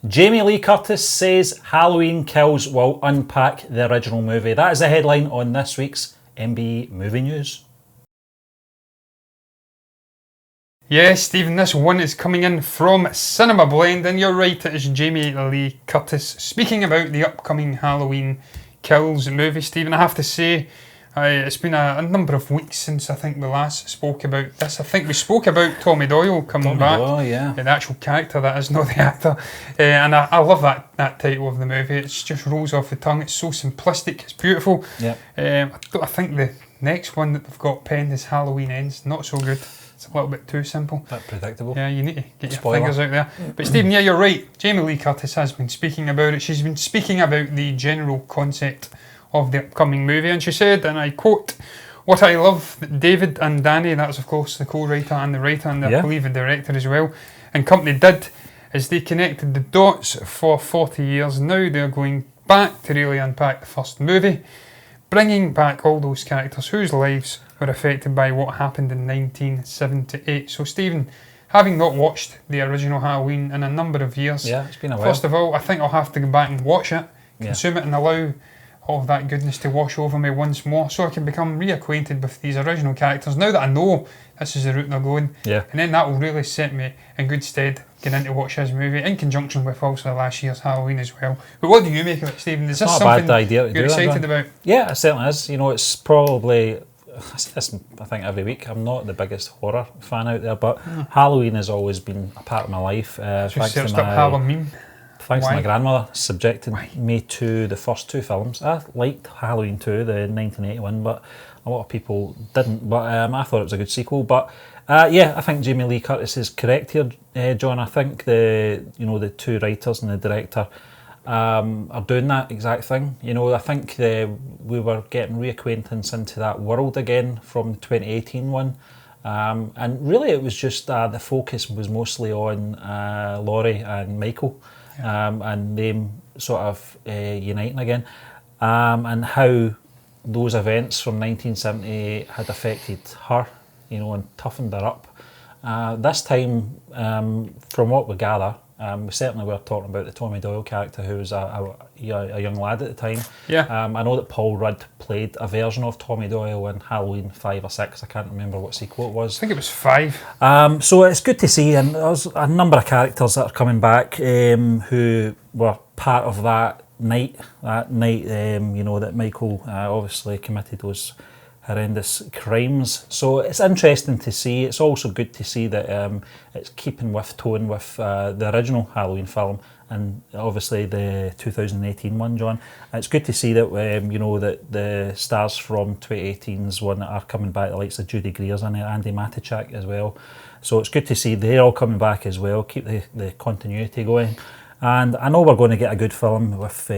Jamie Lee Curtis says Halloween Kills will unpack the original movie. That is the headline on this week's MBE Movie News. Yes, Stephen, this one is coming in from Cinema Blend, and you're right, it is Jamie Lee Curtis speaking about the upcoming Halloween Kills movie. Stephen, I have to say, it's been a number of weeks since I think we last spoke about this. I think we spoke about Tommy Doyle coming back. Doyle, yeah. The actual character, that is, not the actor. And I love that title of the movie. It just rolls off the tongue. It's so simplistic. It's beautiful. Yep. I think the next one that they've got penned is Halloween Ends. Not so good. It's a little bit too simple. A bit predictable. Yeah, you need to get your fingers out there. But Stephen, yeah, you're right. Jamie Lee Curtis has been speaking about it. She's been speaking about the general concept of the upcoming movie, and she said, and I quote, "What I love that David and Danny," that's of course the co-writer and the writer and I believe the director as well, and company did, is they connected the dots for 40 years. Now they're going back to really unpack the first movie, bringing back all those characters whose lives were affected by what happened in 1978. So Stephen, having not watched the original Halloween in a number of years, it's been a while. First of all, I think I'll have to go back and watch it, consume it, and allow all of that goodness to wash over me once more, so I can become reacquainted with these original characters now that I know this is the route they're going. Yeah. And then that will really set me in good stead getting in to watch his movie, in conjunction with also last year's Halloween as well. But what do you make of it, Stephen? Is this not something a bad idea to you're excited about? Yeah, it certainly is. You know, it's probably, I think every week, I'm not the biggest horror fan out there, but Halloween has always been a part of my life. Just searched up Halloween. Thanks to my grandmother subjected me to the first two films. I liked Halloween 2, the 1981, but a lot of people didn't. But I thought it was a good sequel. But I think Jamie Lee Curtis is correct here, John. I think the two writers and the director are doing that exact thing. You know, I think we were getting reacquaintance into that world again from the 2018 one. And really it was just the focus was mostly on Laurie and Michael. And them sort of uniting again, and how those events from 1978 had affected her, you know, and toughened her up. This time, from what we gather, we certainly were talking about the Tommy Doyle character, who was a young lad at the time. Yeah. I know that Paul Rudd played a version of Tommy Doyle in Halloween 5 or 6. I can't remember what sequel it was. I think it was 5. So it's good to see, and there's a number of characters that are coming back who were part of that night, that Michael obviously committed those horrendous crimes. So it's interesting to see. It's also good to see that it's keeping with tone with the original Halloween film, and obviously the 2018 one, John. It's good to see that that the stars from 2018's one that are coming back, the likes of Judy Greer's and Andy Matichak as well. So it's good to see they're all coming back as well. Keep the continuity going. And I know we're going to get a good film with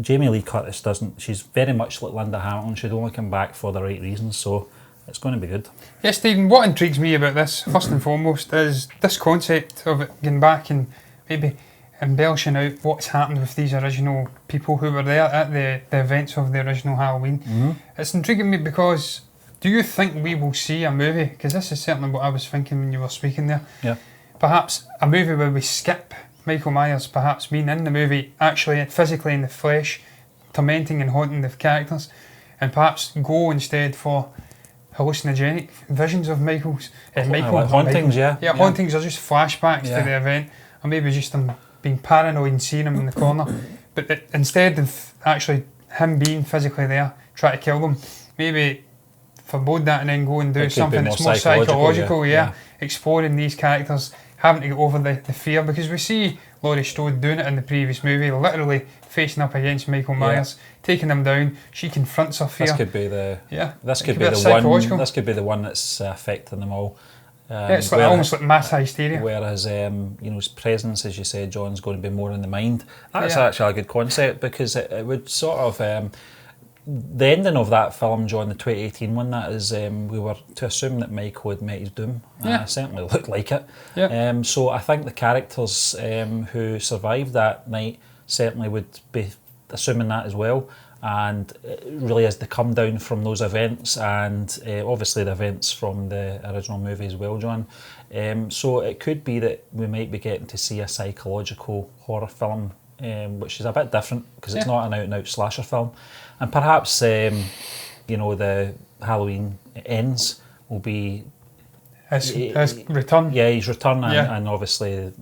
Jamie Lee Curtis. She's very much like Linda Hamilton. She'd only come back for the right reasons, so it's going to be good. Yes, Stephen, what intrigues me about this, first and foremost, is this concept of it going back and maybe embellishing out what's happened with these original people who were there at the events of the original Halloween. Mm-hmm. It's intriguing me because, do you think we will see a movie, because this is certainly what I was thinking when you were speaking there, perhaps a movie where we skip Michael Myers perhaps being in the movie, actually physically in the flesh, tormenting and haunting the characters, and perhaps go instead for hallucinogenic visions of Michael. Hauntings, hauntings are just flashbacks to the event, or maybe just them being paranoid and seeing him in the corner. But instead of actually him being physically there, try to kill them, maybe forbode that and then go and do something that's more psychological, exploring these characters, having to get over the fear, because we see Laurie Strode doing it in the previous movie, literally facing up against Michael Myers, taking him down. She confronts her fear. This could be the one that's affecting them all. It's almost like mass hysteria. Whereas his presence, as you said, John's going to be more in the mind. That's actually a good concept, because it would sort of the ending of that film, John, the 2018 one, that is, we were to assume that Michael had met his doom. Certainly looked like it. So I think the characters who survived that night certainly would be assuming that as well. and it really is the come down from those events, and obviously the events from the original movie as well, John. So it could be that we might be getting to see a psychological horror film, which is a bit different because it's not an out-and-out slasher film, and perhaps the Halloween Ends will be his return. Yeah, his return, and obviously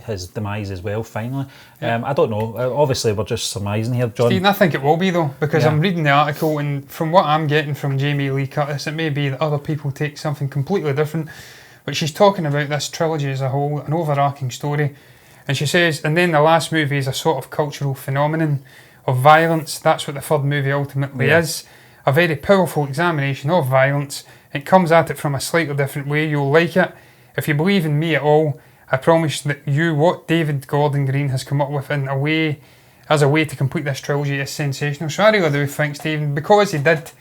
his demise as well, finally. I don't know. Obviously, we're just surmising here, John. Stephen, I think it will be, though, because I'm reading the article, and from what I'm getting from Jamie Lee Curtis, it may be that other people take something completely different. But she's talking about this trilogy as a whole, an overarching story. And she says, and then the last movie is a sort of cultural phenomenon of violence. That's what the third movie ultimately is. A very powerful examination of violence. It comes at it from a slightly different way. You'll like it. If you believe in me at all, I promise that what David Gordon Green has come up with as a way to complete this trilogy is sensational. So I really do think, Stephen, because he did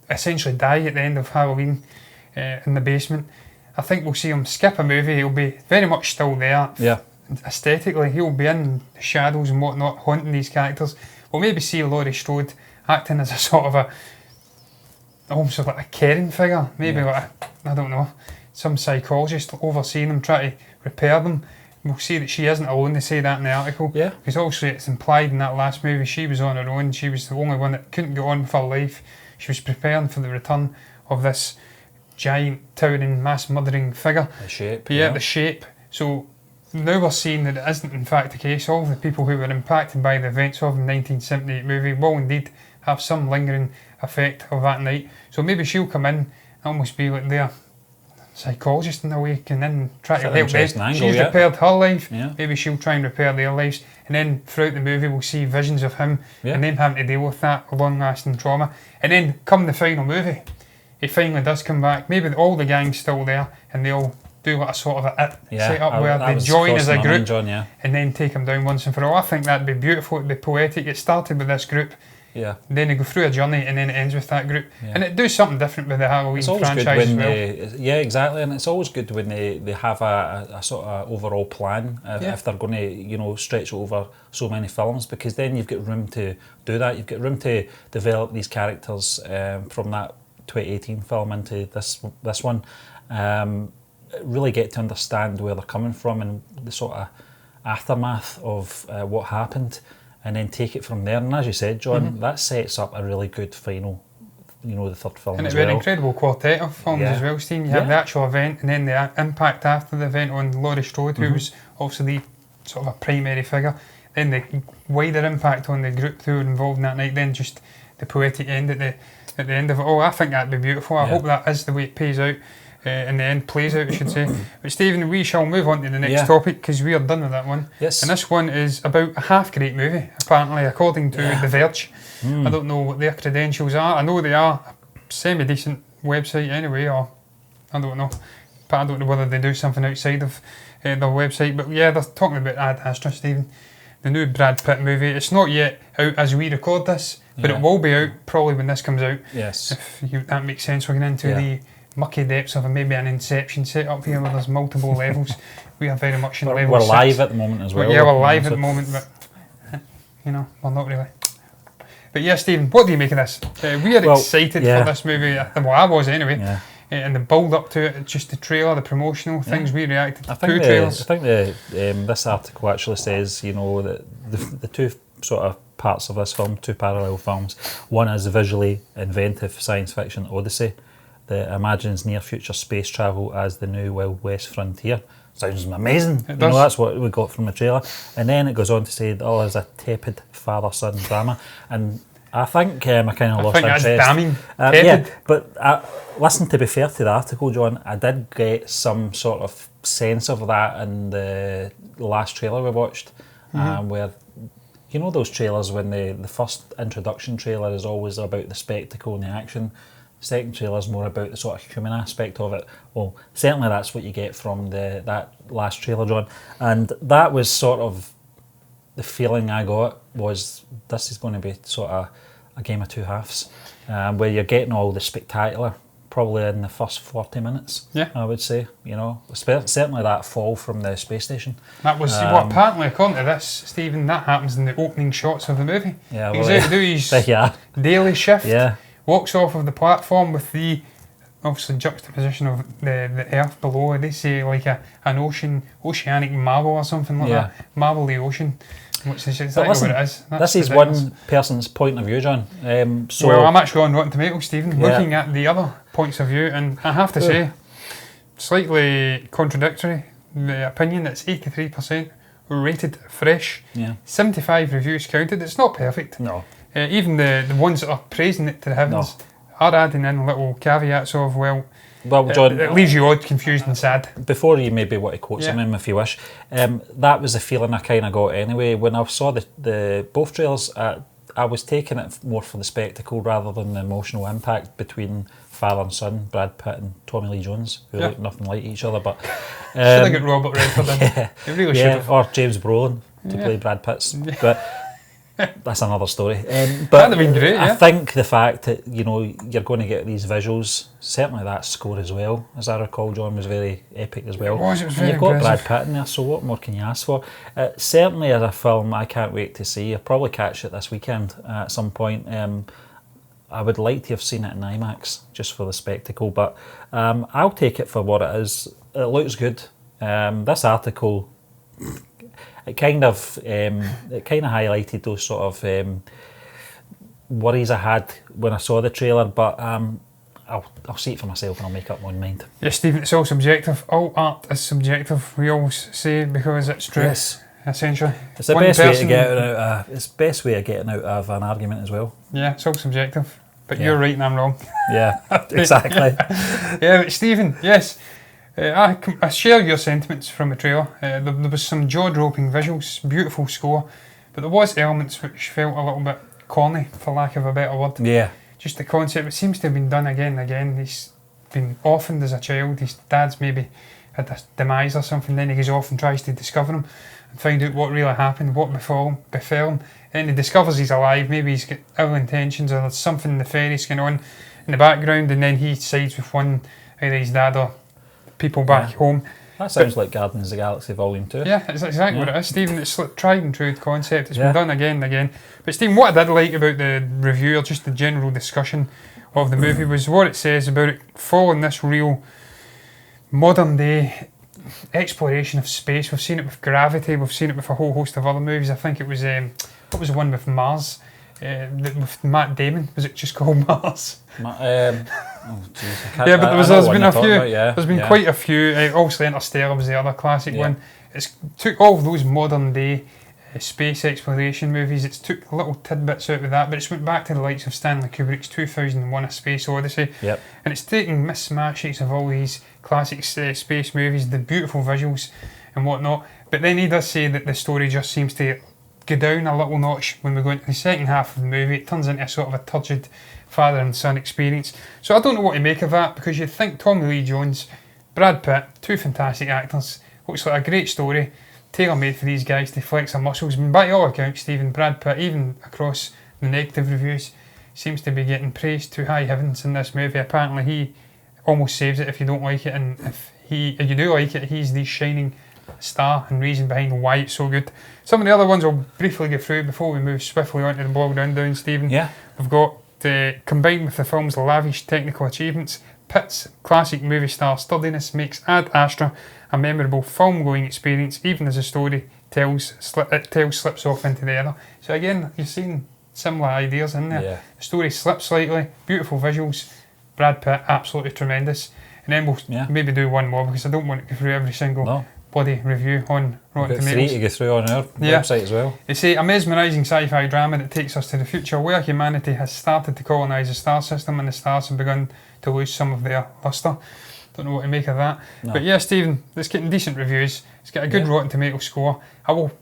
essentially die at the end of Halloween in the basement, I think we'll see him skip a movie. He'll be very much still there. Yeah. Aesthetically, he'll be in the shadows and whatnot, haunting these characters. We'll maybe see Laurie Strode acting as a sort of almost like a caring figure, maybe like I don't know, some psychologist overseeing them, try to repair them. We'll see that she isn't alone. They say that in the article. Yeah. Because obviously it's implied in that last movie she was on her own. She was the only one that couldn't go on with her life. She was preparing for the return of this giant, towering, mass murdering figure. The shape. But the shape. So now we're seeing that it isn't in fact the case. All the people who were impacted by the events of the 1978 movie will indeed have some lingering effect of that night. So maybe she'll come in and almost be like their psychologist in a way, can then try to help them. She's repaired her life, maybe she'll try and repair their lives, and then throughout the movie we'll see visions of him and them having to deal with that long lasting trauma. And then come the final movie, he finally does come back. Maybe all the gang's still there and they all do like a sort of a set up where they join as a group and then take him down once and for all. I think that'd be beautiful, it'd be poetic. It started with this group, then they go through a journey and then it ends with that group, and it does something different with the Halloween franchise as well. Exactly, and it's always good when they have a sort of overall plan if they're going to stretch over so many films, because then you've got room to do that. You've got room to develop these characters from that 2018 film into this one. Really get to understand where they're coming from and the sort of aftermath of what happened, and then take it from there. And as you said, John, that sets up a really good final, the third film and as it's well. an incredible quartet of films as well, Steve. You have the actual event and then the impact after the event on Laurie Strode, who was also the sort of a primary figure, then the wider impact on the group who were involved in that night, then just the poetic end at the end of it all. I think that'd be beautiful. I hope that is the way it pays out. In the end, plays out, I should say. But Stephen, we shall move on to the next topic because we are done with that one. Yes. And this one is about a half-great movie, apparently, according to The Verge. I don't know what their credentials are. I know they are a semi-decent website anyway, or I don't know. But I don't know whether they do something outside of their website. But yeah, they're talking about Ad Astra, Stephen, the new Brad Pitt movie. It's not yet out as we record this, but it will be out probably when this comes out. Yes. If that makes sense. We're getting into the mucky depths of maybe an Inception set up here where there's multiple levels. We are very much in level 6. We're live at the moment as well. Yeah, we're live at the moment, but we're not really. But yeah, Stephen, what do you make of this? We are excited for this movie. Well, I was anyway. And the build up to it, just the trailer, the promotional things, we reacted to two trailers. I think this article actually says, that the two sort of parts of this film, two parallel films. One is a visually inventive science fiction odyssey that imagines near-future space travel as the new Wild West frontier. Sounds amazing. It does. That's what we got from the trailer. And then it goes on to say that all is a tepid father-son drama. And I think I kind of lost interest. That's damning. Tepid. But listen, to be fair to the article, John, I did get some sort of sense of that in the last trailer we watched, where those trailers when the first introduction trailer is always about the spectacle and the action. Second trailer is more about the sort of human aspect of it. Well, certainly that's what you get from that last trailer, John. And that was sort of the feeling I got, was this is going to be sort of a game of two halves, where you're getting all the spectacular probably in the first 40 minutes. Yeah. I would say, you know, certainly that fall from the space station. That was what apparently, according to this, Stephen, that happens in the opening shots of the movie. Yeah, He's well, out to do his yeah. daily shift. Yeah. Walks off of the platform with the obviously juxtaposition of the earth below. They say like an oceanic marble or something like that. Marble the ocean. Which is exactly what it is. This is one person's point of view, John. So well, I'm actually on Rotten Tomatoes, Stephen, looking at the other points of view, and I have to say, slightly contradictory. The opinion, it's 83% rated fresh. Yeah. 75 reviews counted. It's not perfect. No. Even the ones that are praising it to the heavens are adding in little caveats of, well, John, it leaves you odd, confused and sad. Before you maybe want to quote something if you wish, that was the feeling I kind of got anyway. When I saw the both trailers, I was taking it more for the spectacle rather than the emotional impact between father and son, Brad Pitt and Tommy Lee Jones, who look nothing like each other. But should have got Robert Redford in. It really should have. Or James Brolin to play Brad Pitt's. But that's another story. But that'd have been great. I think the fact that you're going to get these visuals, certainly that score as well, as I recall, John, was very epic as well. It was very You've got impressive. Brad Pitt in there, so what more can you ask for? Certainly as a film, I can't wait to see. I'll probably catch it this weekend at some point. I would like to have seen it in IMAX just for the spectacle, but I'll take it for what it is. It looks good. This article. It kind of highlighted those sort of worries I had when I saw the trailer, but I'll see it for myself and I'll make up my mind. Yes, Stephen, it's all subjective. All art is subjective, we always say, because it's true. Yes. Essentially. It's the best way to get out. It's the best way of getting out of an argument as well. Yeah, it's all subjective. But you're right and I'm wrong. Yeah, exactly. Yeah, but Stephen, yes. I share your sentiments from the trailer. There was some jaw-dropping visuals, beautiful score, but there was elements which felt a little bit corny, for lack of a better word. Yeah. Just the concept, it seems to have been done again and again. He's been orphaned as a child. His dad's maybe had a demise or something, then he goes off and tries to discover him and find out what really happened, what befell him. And he discovers he's alive, maybe he's got ill intentions or there's something nefarious going on in the background, and then he sides with one, either his dad or people back home. That sounds like Guardians of the Galaxy Volume 2. Yeah, it's exactly what it is, Stephen. It's like tried and true concept. It's been done again and again. But Stephen, what I did like about the review, or just the general discussion of the movie, was what it says about it following this real modern day exploration of space. We've seen it with Gravity, we've seen it with a whole host of other movies. I think it was, what was the one with Mars? With Matt Damon, was it just called Mars? But there's been a few. There's been quite a few. Obviously, Interstellar was the other classic one. It's took all of those modern day space exploration movies. It's took little tidbits out of that, but it's went back to the likes of Stanley Kubrick's 2001: A Space Odyssey. Yep. And it's taking mismatches of all these classic space movies, the beautiful visuals and whatnot. But then he does say that the story just seems to go down a little notch when we go into the second half of the movie. It turns into a sort of a turgid father and son experience. So I don't know what to make of that, because you think Tommy Lee Jones, Brad Pitt, two fantastic actors, looks like a great story, tailor-made for these guys to flex their muscles. And by all accounts, Stephen, Brad Pitt, even across the negative reviews, seems to be getting praised to high heavens in this movie. Apparently he almost saves it if you don't like it, and if you do like it, he's the shining star and reason behind why it's so good. Some of the other ones I'll briefly go through before we move swiftly on to the blog rundown, Stephen. Yeah. We've got, combined with the film's lavish technical achievements, Pitt's classic movie star sturdiness makes Ad Astra a memorable film-going experience, even as the story slips off into the other. So again, you're seeing similar ideas in there. Yeah. The story slips slightly, beautiful visuals, Brad Pitt absolutely tremendous. And then we'll maybe do one more, because I don't want to go through every single bloody review on Rotten Tomatoes. 3 to go through on our website as well. They say a mesmerising sci-fi drama that takes us to the future, where humanity has started to colonise the star system and the stars have begun to lose some of their lustre. Don't know what to make of that. No. But yeah, Stephen, it's getting decent reviews. It's got a good Rotten Tomato score. I will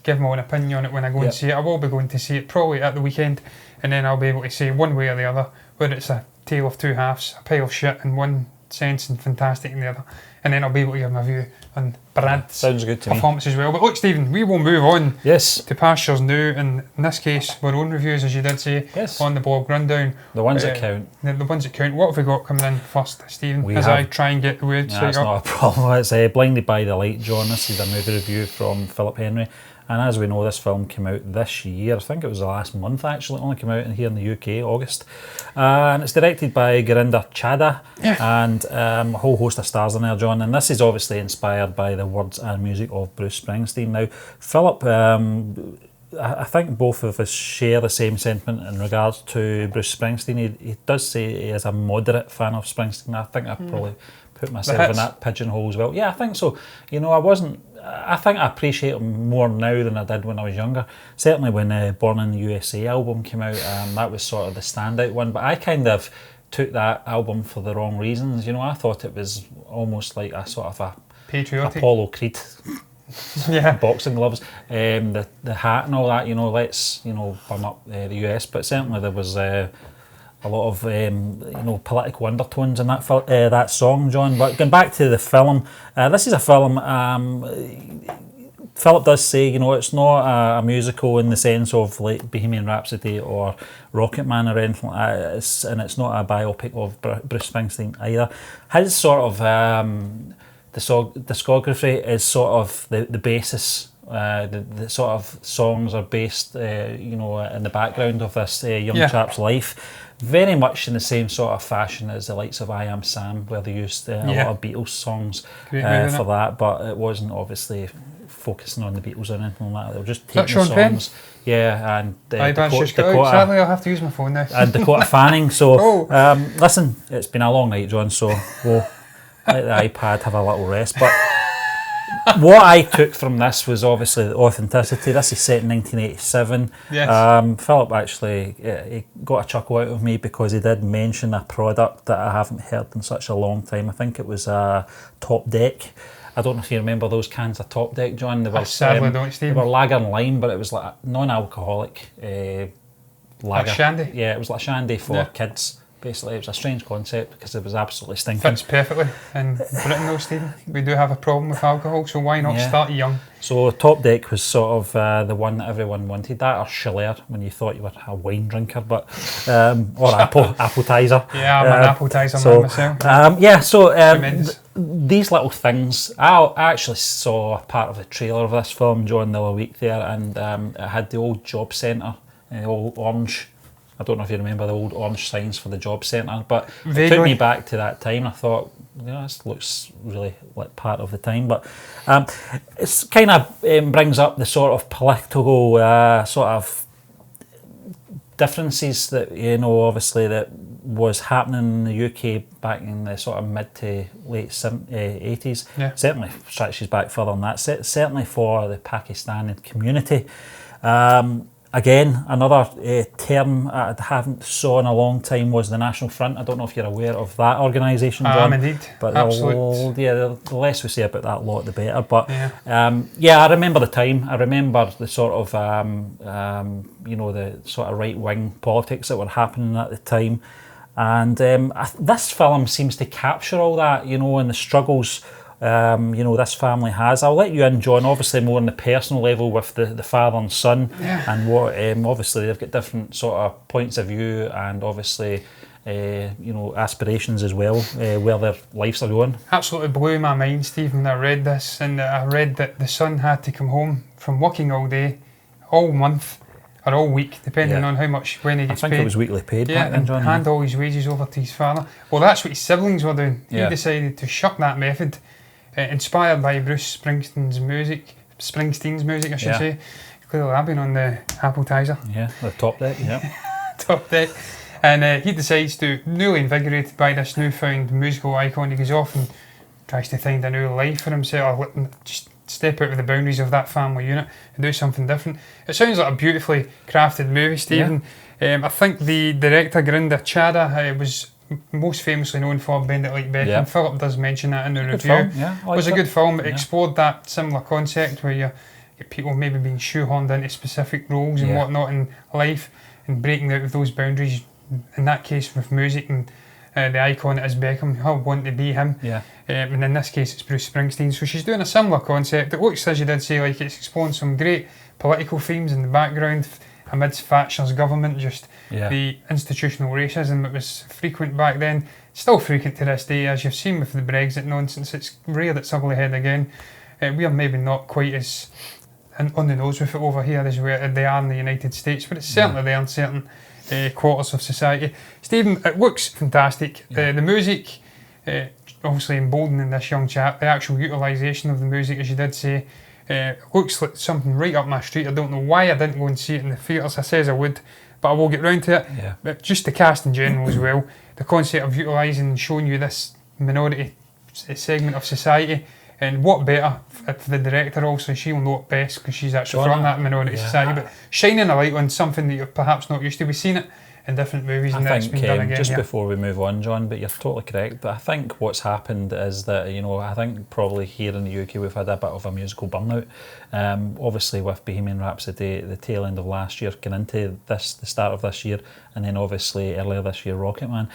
give my own opinion on it when I go and see it. I will be going to see it probably at the weekend, and then I'll be able to say one way or the other whether it's a tale of two halves, a pile of shit, and one sense and fantastic in the other. And then I'll be able to give my view on Brad's Sounds good to me. performance as well. But look, Stephen, we will move on Yes. to pastures new, and in this case, our own reviews, as you did say, Yes. on the blog rundown. The ones that count. The ones that count. What have we got coming in first, Stephen, I try and get the website That's up? not a problem. It's Blinded by the Light, John. This is a movie review from Philip Henry. And as we know, this film came out this year. I think it was the last month, actually. It only came out here in the UK, August. And it's directed by Gurinder Chadha and a whole host of stars in there, John. And this is obviously inspired by the words and music of Bruce Springsteen. Now, Philip, I think both of us share the same sentiment in regards to Bruce Springsteen. He does say he is a moderate fan of Springsteen. I think I probably put myself in that pigeonhole as well. Yeah, I think so. You know, I think I appreciate him more now than I did when I was younger. Certainly when Born in the USA album came out, that was sort of the standout one. But I kind of took that album for the wrong reasons. You know, I thought it was almost like a sort of a patriotic Apollo Creed. Boxing gloves, the hat and all that. You know, let's burn up the US. But certainly there was a lot of political undertones in that song, John. But going back to the film, this is a film. Philip does say, it's not a musical in the sense of like Bohemian Rhapsody or Rocket Man or anything like that. And it's not a biopic of Bruce Springsteen either. His sort of discography is sort of the basis. The sort of songs are based, in the background of this young chap's life. Very much in the same sort of fashion as the likes of I Am Sam, where they used a lot of Beatles songs for that, but it wasn't obviously focusing on the Beatles or anything like that. They were just taking the songs. Yeah, and Dakota, sadly I'll have to use my phone now. And Dakota Fanning. So, listen, it's been a long night, John, so we'll let the iPad have a little rest. But what I took from this was obviously the authenticity. This is set in 1987. Yes. Philip actually he got a chuckle out of me because he did mention a product that I haven't heard in such a long time. I think it was Top Deck. I don't know if you remember those cans of Top Deck, John. They were, I sadly don't, Steve. They were lager and lime, but it was like a non-alcoholic lager. Like shandy? Yeah, it was like shandy for kids. Basically, it was a strange concept because it was absolutely stinking. Fits perfectly. In Britain though, Stephen, we do have a problem with alcohol, so why not start young? So Top Deck was sort of the one that everyone wanted, that or Schiller when you thought you were a wine drinker, but or appetizer. Yeah, I'm an appetizer man myself. These little things, I actually saw part of the trailer of this film, John, the other week there, and it had the old job centre, old orange. I don't know if you remember the old orange signs for the job centre, but it took me back to that time. I thought, this looks really like part of the time. But it's kind of brings up the sort of political sort of differences that, obviously that was happening in the UK back in the sort of mid to late 80s. Yeah. Certainly stretches back further than that. Certainly for the Pakistani community. Again, another term I haven't saw in a long time was the National Front. I don't know if you're aware of that organisation, John. Indeed. But the less we say about that lot, the better. But I remember the time. I remember the sort of, the sort of right-wing politics that were happening at the time. And this film seems to capture all that, and the struggles this family has. I'll let you in, John, obviously more on the personal level with the father and son, and what obviously they've got different sort of points of view and obviously aspirations as well, where their lives are going. Absolutely blew my mind, Steve, when I read this, and I read that the son had to come home from working all day, all month or all week, depending on how much when he gets paid. I think it was weekly paid back then, John. And hand all his wages over to his father. Well, that's what his siblings were doing. He decided to shuck that method. Inspired by Bruce Springsteen's music, I should say. Clearly, I've been on the appetizer. Yeah, the Top Deck, Top Deck. And he decides to, newly invigorated by this newfound musical icon, he goes off and tries to find a new life for himself, or just step out of the boundaries of that family unit and do something different. It sounds like a beautifully crafted movie, Stephen. I think the director, Gurinder Chadha, was most famously known for Bend It Like Beckham. Philip does mention that in the review. It was a good film. It explored that similar concept where you get people maybe being shoehorned into specific roles and whatnot in life and breaking out of those boundaries, in that case with music, and the icon that is Beckham. I want to be him. Yeah. And in this case, it's Bruce Springsteen. So she's doing a similar concept. It looks, as you did say, like it's exploring some great political themes in the background amidst Thatcher's government, just the institutional racism that was frequent back then. Still frequent to this day, as you've seen with the Brexit nonsense. It's rare that it's ugly head again. We are maybe not quite as on the nose with it over here as they are in the United States, but it's certainly there in certain quarters of society. Stephen, it looks fantastic. The music, obviously emboldening this young chap. The actual utilisation of the music, as you did say, looks like something right up my street. I don't know why I didn't go and see it in the theatres. I says I would, but I will get round to it. But just the cast in general as well. The concept of utilising and showing you this minority segment of society. And what better for the director also, she'll know it best because she's actually from that minority society, but shining a light on something that you're perhaps not used to. We've seen it in different movies and that's been done again. Just before we move on, John, but you're totally correct. I think what's happened is that, I think probably here in the UK we've had a bit of a musical burnout. Obviously with Bohemian Rhapsody, the tail end of last year, going into the start of this year, and then obviously earlier this year, Rocketman,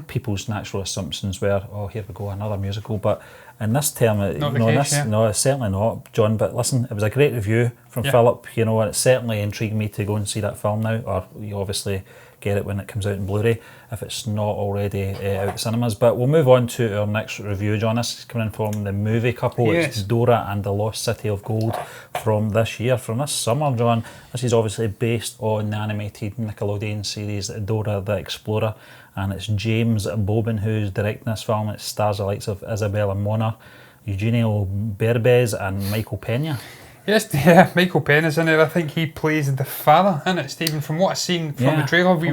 people's natural assumptions were, oh, here we go, another musical, but in this term, no, it's certainly not, John. But listen, it was a great review from Philip, and it certainly intrigued me to go and see that film now, or you obviously get it when it comes out in Blu-ray, if it's not already out of cinemas. But we'll move on to our next review, John. This is coming in from the movie couple. It's Dora and the Lost City of Gold from this year, from this summer, John. This is obviously based on the animated Nickelodeon series Dora the Explorer, and it's James Bobin who's directing this film. It stars the likes of Isabella Moner, Eugenio Berbez and Michael Pena. Yes, Michael Pena's in it. I think he plays the father in it, Stephen. From what I've seen from the trailer, we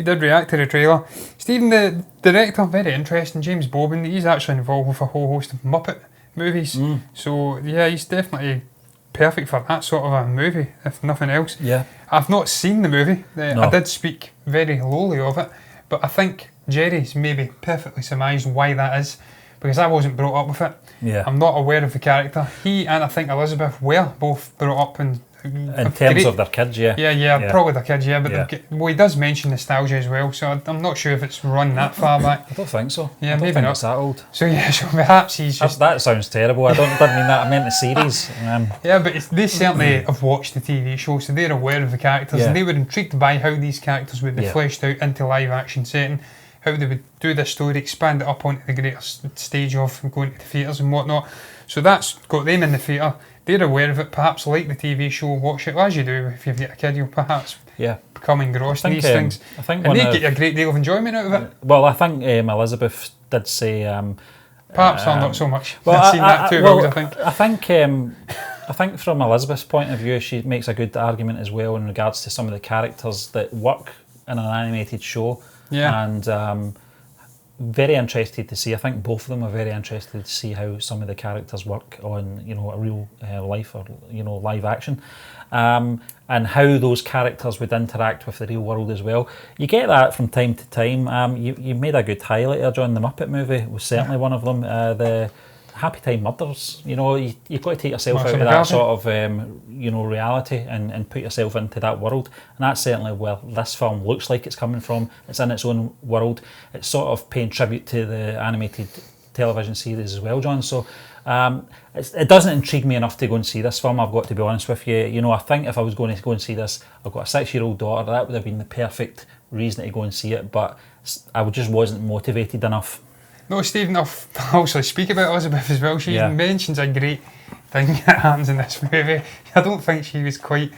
did react to the trailer. Stephen, the director, very interesting. James Bobin, he's actually involved with a whole host of Muppet movies. So yeah, he's definitely perfect for that sort of a movie, if nothing else. I've not seen the movie. I did speak very lowly of it, but I think Jerry's maybe perfectly surmised why that is, because I wasn't brought up with it. I'm not aware of the character. He and I think Elizabeth were both brought up in terms of their kids, probably their kids, but he does mention nostalgia as well, so I'm not sure if it's run that far back. I don't think so. Yeah, maybe not. It's that old. So so perhaps he's just... That sounds terrible. I didn't mean that. I meant the series. But they certainly have watched the TV show, so they're aware of the characters, and they were intrigued by how these characters would be fleshed out into live action setting, how they would do this story, expand it up onto the greater stage of going to the theatres and whatnot. So that's got them in the theatre. They're aware of it, perhaps like the TV show, watch it as you do. If you've got a kid, you'll perhaps become engrossed in these things. And they get a great deal of enjoyment out of it. Well, I think Elizabeth did say... perhaps not so much. I've seen that too, I think. I think from Elizabeth's point of view, she makes a good argument as well in regards to some of the characters that work in an animated show. And very interested to see. I think both of them are very interested to see how some of the characters work on, a real life or live action, and how those characters would interact with the real world as well. You get that from time to time. You made a good highlight there, John. The Muppet movie was certainly one of them. The Happy Time Murders. You've got to take yourself out of that sort of reality and put yourself into that world, and that's certainly where this film looks like it's coming from. It's in its own world. It's sort of paying tribute to the animated television series as well, John. So it doesn't intrigue me enough to go and see this film, I've got to be honest with you. I think if I was going to go and see this, I've got a 6-year-old daughter, that would have been the perfect reason to go and see it, but I just wasn't motivated enough. No, Stephen, I'll also speak about Elizabeth as well. She mentions a great thing that happens in this movie. I don't think she was quite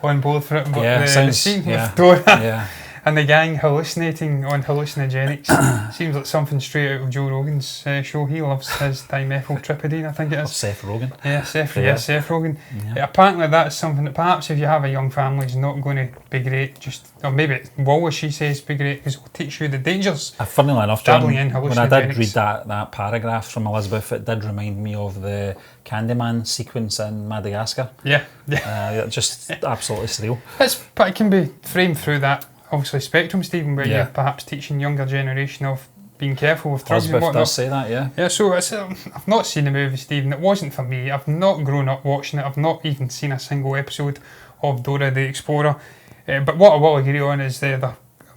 on board for it, but the scene with Dora and the gang hallucinating on hallucinogenics seems like something straight out of Joe Rogan's show. He loves his dimethyltryptamine, I think it is. Seth Rogen. Seth Rogen. Apparently that's something that perhaps if you have a young family is not going to be great, or maybe it will, as she says, be great, because it will teach you the dangers. Funnily enough, John, when I did read that paragraph from Elizabeth, it did remind me of the Candyman sequence in Madagascar. Just absolutely surreal. But it can be framed through that obviously spectrum, Stephen, where you're perhaps teaching younger generation of being careful with drugs and whatnot. Elizabeth does say that, so I've not seen the movie, Stephen. It wasn't for me. I've not grown up watching it. I've not even seen a single episode of Dora the Explorer. But what I will agree on is the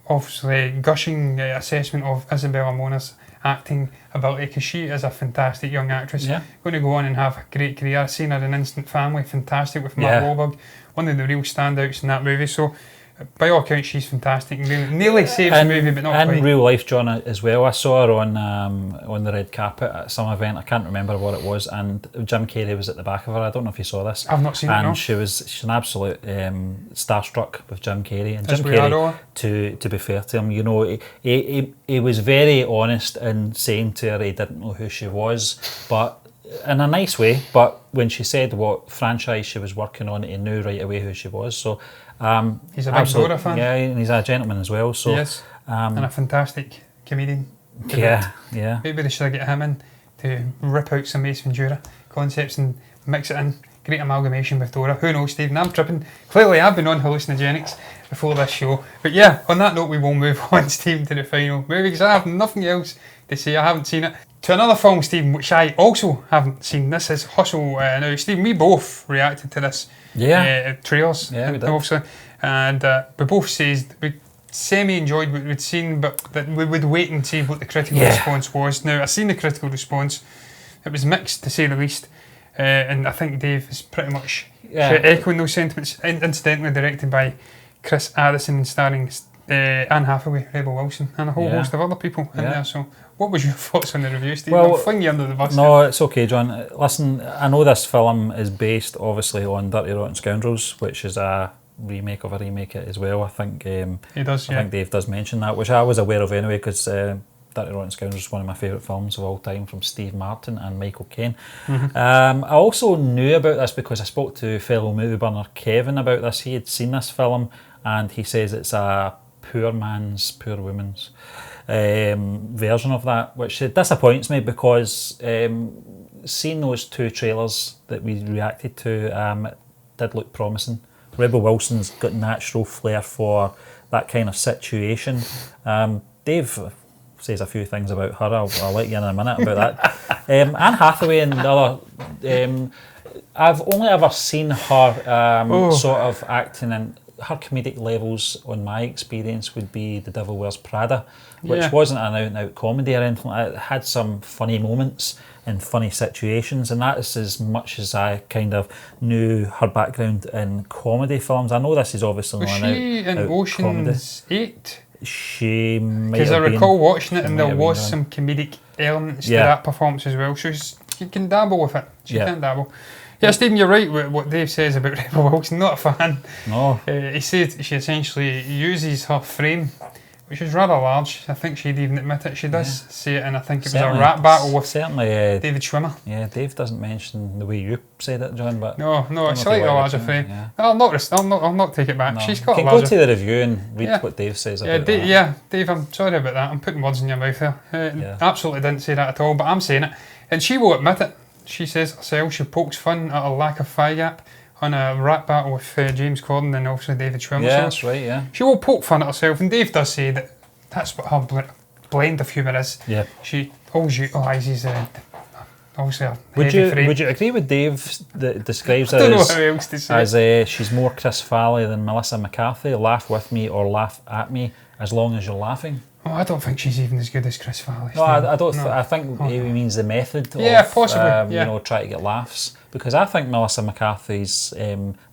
obviously gushing assessment of Isabella Mona's acting ability, because she is a fantastic young actress. Yeah. Going to go on and have a great career. I've seen her in Instant Family, fantastic with Mark Wahlberg, one of the real standouts in that movie. So by all accounts, she's fantastic. Nearly saves the movie, but not quite. In real life, John, as well. I saw her on the red carpet at some event. I can't remember what it was, and Jim Carrey was at the back of her. I don't know if you saw this. I've not seen it. And she's an absolute starstruck with Jim Carrey. And As Jim we are Carrey, all. to be fair to him, you know, he was very honest in saying to her he didn't know who she was, but in a nice way. But when she said what franchise she was working on, he knew right away who she was. So. He's a big Dora fan. Yeah, and he's a gentleman as well. So yes, and a fantastic comedian. Yeah. Maybe they should get him in to rip out some Ace Ventura concepts and mix it in. Great amalgamation with Dora. Who knows, Stephen? I'm tripping. Clearly, I've been on hallucinogenics before this show. But yeah, on that note, we will move on, Stephen, to the final movie, because I have nothing else to say. I haven't seen it. To another film, Stephen, which I also haven't seen. This is Hustle. Now, Stephen, we both reacted to this. Trailers, we did. obviously, and we both says we semi-enjoyed what we'd seen, but that we would wait and see what the critical response was. Now, I've seen the critical response. It was mixed, to say the least, and I think Dave is pretty much echoing those sentiments. Incidentally, directed by Chris Addison and starring Anne Hathaway, Rebel Wilson, and a whole host of other people in there. So, what was your thoughts on the review, Steve? I'll fling you under the bus. No, it's okay, John. Listen, I know this film is based, obviously, on Dirty Rotten Scoundrels, which is a remake of a remake as well. I think he does. I think Dave does mention that, which I was aware of anyway, because Dirty Rotten Scoundrels is one of my favourite films of all time, from Steve Martin and Michael Caine. I also knew about this because I spoke to fellow movie burner Kevin about this. He had seen this film, and he says it's a poor man's, poor woman's version of that, which disappoints me, because seeing those two trailers that we reacted to, it did look promising. Rebel Wilson's got natural flair for that kind of situation. Dave says a few things about her. I'll let you in a minute about that. Anne Hathaway and the other, I've only ever seen her sort of acting, and her comedic levels, on my experience, would be The Devil Wears Prada, which wasn't an out-and-out comedy or anything like that. It had some funny moments and funny situations, and that is as much as I kind of knew her background in comedy films. I know this is obviously was not she in Ocean's 8? She might, because I recall watching it, and there was been some comedic elements to that performance as well. So she can dabble with it. She can dabble. Yeah, Stephen, you're right with what Dave says about Rebel Wilson. Not a fan. No. He said she essentially uses her frame, which is rather large. I think she'd even admit it. She does say it, and I think it was a rap battle with David Schwimmer. Yeah, Dave doesn't mention the way you said it, John, but no, it's slightly larger frame. Yeah. I'll not take it back. No. She's got a larger. Go to the review and read what Dave says about that. Dave, I'm sorry about that. I'm putting words in your mouth there. Absolutely didn't say that at all, but I'm saying it, and she will admit it. She says herself she pokes fun at a lack of thigh gap on a rap battle with James Corden and also David Schwimmer. Yeah, that's right, yeah. She will poke fun at herself, and Dave does say that that's what her blend of humour is. Yeah. She always utilises obviously a would you agree with Dave that describes her as she's more Chris Farley than Melissa McCarthy? Laugh with me or laugh at me as long as you're laughing. Oh, I don't think she's even as good as Chris Farley. No, I don't. I think he means the method of possibly. You know, try to get laughs. Because I think Melissa McCarthy's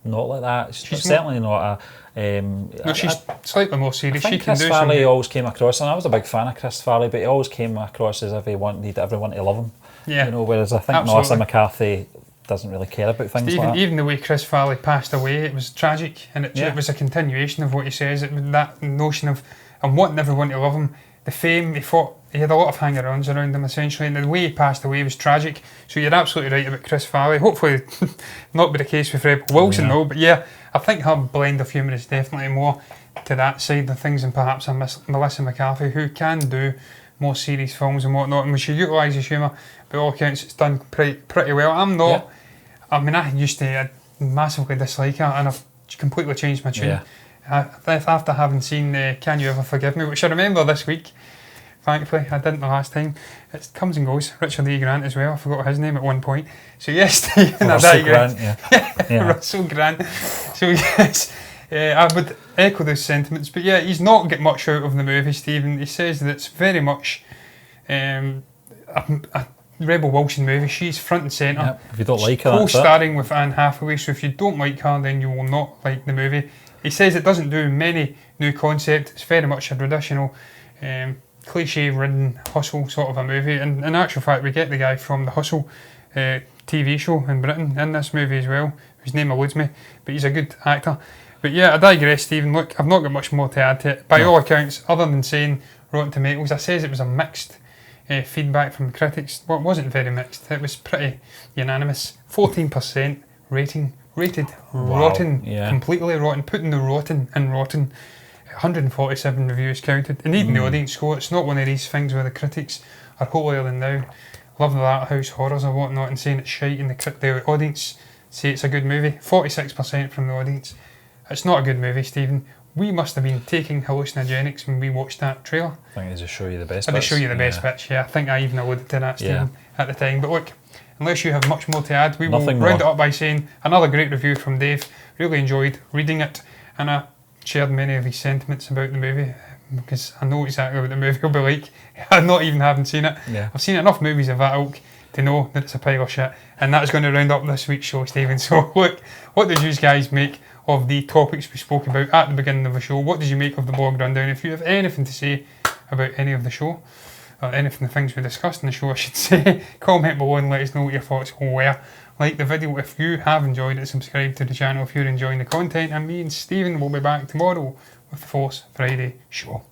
not like that. She's certainly not a. No, she's slightly more serious. I think Chris Farley always came across, and I was a big fan of Chris Farley, but he always came across as if he wanted everyone to love him. Yeah. You know, whereas I think Melissa McCarthy doesn't really care about things like that. Even the way Chris Farley passed away, it was tragic, and it was a continuation of what he says. That notion of wanting everyone to love him, the fame, he had a lot of hang-arounds around him essentially, and the way he passed away was tragic. So you're absolutely right about Chris Farley. Hopefully not be the case with Rebel Wilson though, but I think her blend of humour is definitely more to that side of things than perhaps a Melissa McCarthy, who can do more serious films and whatnot, and when she utilises humour, by all accounts it's done pretty well. I'm not, I mean, I used to massively dislike her, and I've completely changed my tune. After having seen Can You Ever Forgive Me, which I remember this week, thankfully, I didn't the last time. It comes and goes. Richard E. Grant as well, I forgot his name at one point. So yes, Stephen, Russell Grant, Russell Grant. So yes, I would echo those sentiments, but yeah, he's not get much out of the movie, Stephen. He says that it's very much a Rebel Wilson movie. She's front and centre. Yep. If you don't like her, co-starring with Anne Hathaway, so if you don't like her, then you will not like the movie. He says it doesn't do many new concepts. It's very much a traditional, cliche-ridden Hustle sort of a movie. And in actual fact, we get the guy from the Hustle TV show in Britain in this movie as well, whose name eludes me, but he's a good actor. But yeah, I digress, Stephen. Look, I've not got much more to add to it. By all accounts, other than saying Rotten Tomatoes, I says it was a mixed feedback from the critics. Well, it wasn't very mixed. It was pretty unanimous. 14% rated rotten, completely rotten. Putting the rotten in rotten. 147 reviews counted. And even the audience score, it's not one of these things where the critics are holier than thou. Love the Art House horrors or whatnot and saying it's shite, and the audience say it's a good movie. 46% from the audience. It's not a good movie, Stephen. We must have been taking hallucinogenics when we watched that trailer. I think they just show you the best bits. They show you the best bits, I think I even alluded to that, Stephen, at the time. But look, unless you have much more to add, we will round it up by saying another great review from Dave. Really enjoyed reading it, and I shared many of his sentiments about the movie because I know exactly what the movie will be like. I'm not even having seen it. I've seen enough movies of that ilk to know that it's a pile of shit, and that's going to round up this week's show, Stephen. So look, what did you guys make of the topics we spoke about at the beginning of the show? What did you make of the blog rundown? If you have anything to say about any of the show, or anything, the things we discussed in the show, I should say, comment below and let us know what your thoughts were. Like the video if you have enjoyed it, subscribe to the channel if you're enjoying the content, and me and Stephen will be back tomorrow with the Force Friday show.